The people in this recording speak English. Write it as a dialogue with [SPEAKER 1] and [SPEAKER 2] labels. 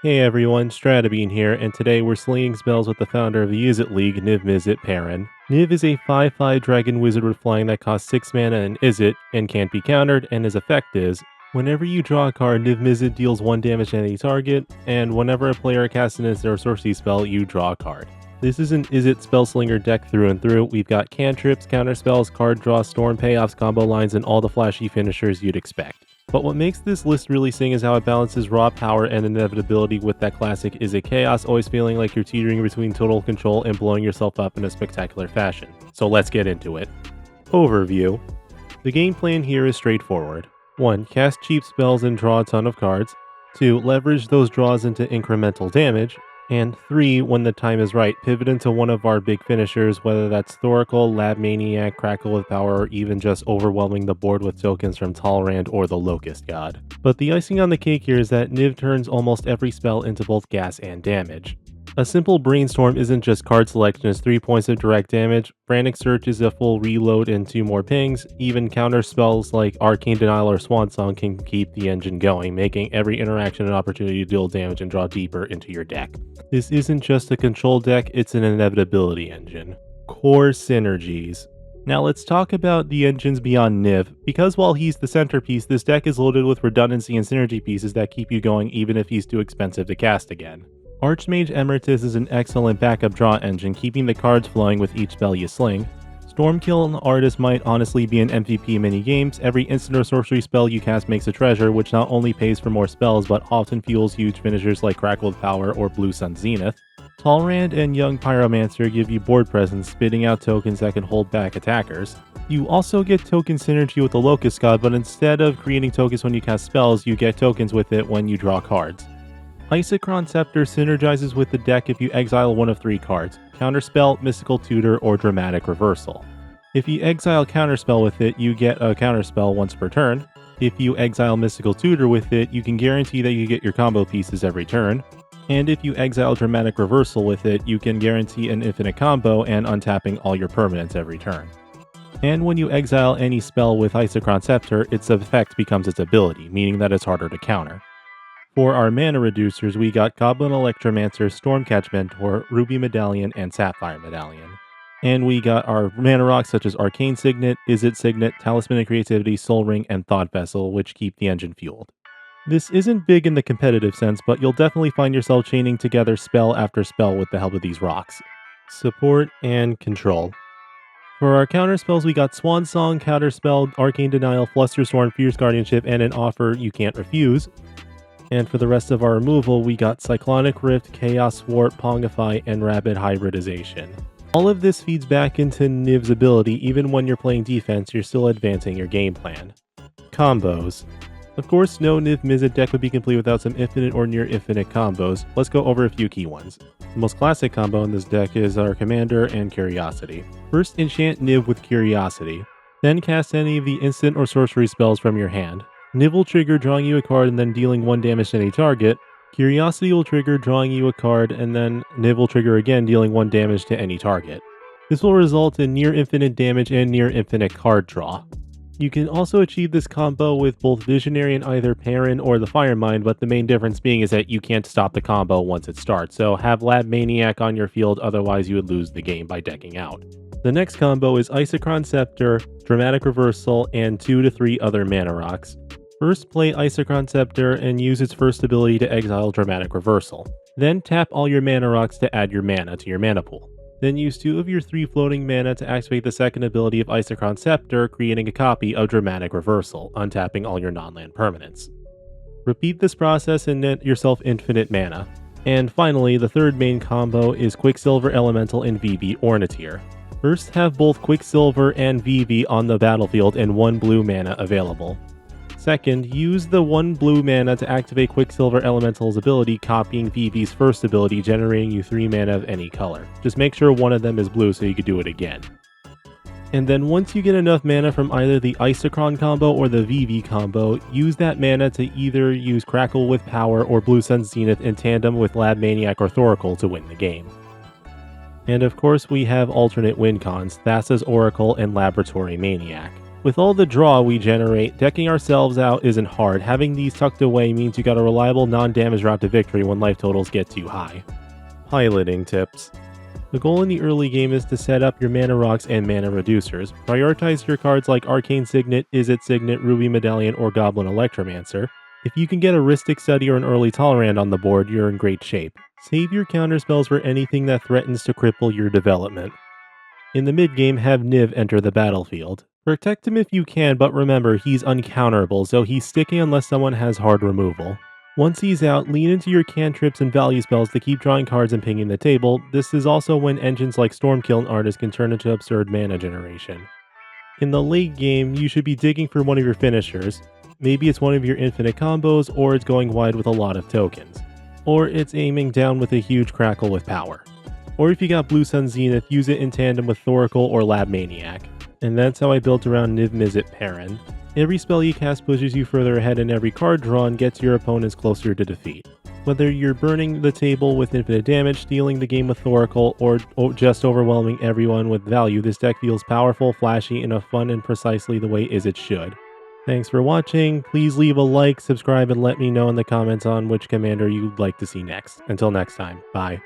[SPEAKER 1] Hey everyone, Stratabean here, and today we're slinging spells with the founder of the Izzet League, Niv-Mizzet Parun. Niv is a 5/5 dragon wizard with flying that costs 6 mana in Izzet and can't be countered, and his effect is, whenever you draw a card, Niv-Mizzet deals 1 damage to any target, and whenever a player casts an instant or sorcery spell, you draw a card. This is an Izzet spellslinger deck through and through. We've got cantrips, counterspells, card draw, storm payoffs, combo lines, and all the flashy finishers you'd expect. But what makes this list really sing is how it balances raw power and inevitability with that classic Izzet chaos, always feeling like you're teetering between total control and blowing yourself up in a spectacular fashion. So let's get into it. Overview. The game plan here is straightforward. 1. Cast cheap spells and draw a ton of cards. 2. Leverage those draws into incremental damage. And 3, when the time is right, pivot into one of our big finishers, whether that's Thoracle, Lab Maniac, Crackle with Power, or even just overwhelming the board with tokens from Talrand or the Locust God. But the icing on the cake here is that Niv turns almost every spell into both gas and damage. A simple brainstorm isn't just card selection, it's 3 points of direct damage, Frantic Search is a full reload and 2 more pings, even counter spells like Arcane Denial or Swan Song can keep the engine going, making every interaction an opportunity to deal damage and draw deeper into your deck. This isn't just a control deck, it's an inevitability engine. Core synergies. Now let's talk about the engines beyond Niv, because while he's the centerpiece, this deck is loaded with redundancy and synergy pieces that keep you going even if he's too expensive to cast again. Archmage Emeritus is an excellent backup draw engine, keeping the cards flowing with each spell you sling. Stormkill Artist might honestly be an MVP in many games. Every instant or sorcery spell you cast makes a treasure, which not only pays for more spells, but often fuels huge finishers like Crackle with Power or Blue Sun Zenith. Talrand and Young Pyromancer give you board presence, spitting out tokens that can hold back attackers. You also get token synergy with the Locust God, but instead of creating tokens when you cast spells, you get tokens with it when you draw cards. Isochron Scepter synergizes with the deck if you exile one of 3 cards, Counterspell, Mystical Tutor, or Dramatic Reversal. If you exile Counterspell with it, you get a Counterspell once per turn. If you exile Mystical Tutor with it, you can guarantee that you get your combo pieces every turn. And if you exile Dramatic Reversal with it, you can guarantee an infinite combo and untapping all your permanents every turn. And when you exile any spell with Isochron Scepter, its effect becomes its ability, meaning that it's harder to counter. For our mana reducers, we got Goblin Electromancer, Stormcatch Mentor, Ruby Medallion, and Sapphire Medallion. And we got our mana rocks such as Arcane Signet, Izzet Signet, Talisman of Creativity, Soul Ring, and Thought Vessel, which keep the engine fueled. This isn't big in the competitive sense, but you'll definitely find yourself chaining together spell after spell with the help of these rocks. Support and control. For our counterspells, we got Swan Song, Counterspell, Arcane Denial, Flusterstorm, Fierce Guardianship, and an offer you can't refuse. And for the rest of our removal, we got Cyclonic Rift, Chaos Warp, Pongify, and Rapid Hybridization. All of this feeds back into Niv's ability. Even when you're playing defense, you're still advancing your game plan. Combos. Of course, no Niv-Mizzet deck would be complete without some infinite or near infinite combos. Let's go over a few key ones. The most classic combo in this deck is our Commander and Curiosity. First, enchant Niv with Curiosity. Then cast any of the instant or sorcery spells from your hand. Niv will trigger drawing you a card and then dealing 1 damage to any target. Curiosity will trigger drawing you a card and then Niv will trigger again dealing 1 damage to any target. This will result in near infinite damage and near infinite card draw. You can also achieve this combo with both Visionary and either Parun or the Firemind, but the main difference being is that you can't stop the combo once it starts, so have Lab Maniac on your field, otherwise you would lose the game by decking out. The next combo is Isochron Scepter, Dramatic Reversal, and 2 to 3 other mana rocks. First, play Isochron Scepter and use its first ability to exile Dramatic Reversal. Then tap all your mana rocks to add your mana to your mana pool. Then use 2 of your 3 floating mana to activate the second ability of Isochron Scepter, creating a copy of Dramatic Reversal, untapping all your non-land permanents. Repeat this process and net yourself infinite mana. And finally, the third main combo is Quicksilver Elemental and VV Ornithir. First, have both Quicksilver and VV on the battlefield and 1 blue mana available. Second, use the 1 blue mana to activate Quicksilver Elemental's ability, copying VV's first ability, generating you 3 mana of any color. Just make sure one of them is blue so you can do it again. And then once you get enough mana from either the Isochron combo or the VV combo, use that mana to either use Crackle with Power or Blue Sun Zenith in tandem with Lab Maniac or Thoracle to win the game. And of course we have alternate win cons, Thassa's Oracle and Laboratory Maniac. With all the draw we generate, decking ourselves out isn't hard. Having these tucked away means you got a reliable non-damage route to victory when life totals get too high. Piloting tips. The goal in the early game is to set up your mana rocks and mana reducers. Prioritize your cards like Arcane Signet, Izzet Signet, Ruby Medallion, or Goblin Electromancer. If you can get a Rhystic Study or an early Tolerant on the board, you're in great shape. Save your counterspells for anything that threatens to cripple your development. In the mid-game, have Niv enter the battlefield. Protect him if you can, but remember, he's uncounterable, so he's sticky unless someone has hard removal. Once he's out, lean into your cantrips and value spells to keep drawing cards and pinging the table. This is also when engines like Stormkill and Artist can turn into absurd mana generation. In the late game, you should be digging for one of your finishers. Maybe it's one of your infinite combos, or it's going wide with a lot of tokens. Or it's aiming down with a huge crackle with power. Or if you got Blue Sun Zenith, use it in tandem with Thoracle or Lab Maniac. And that's how I built around Niv-Mizzet Parun. Every spell you cast pushes you further ahead, and every card drawn gets your opponents closer to defeat. Whether you're burning the table with infinite damage, stealing the game with Thoracle, or just overwhelming everyone with value, this deck feels powerful, flashy, and fun in precisely the way Izzet should. Thanks for watching. Please leave a like, subscribe, and let me know in the comments on which commander you'd like to see next. Until next time, bye.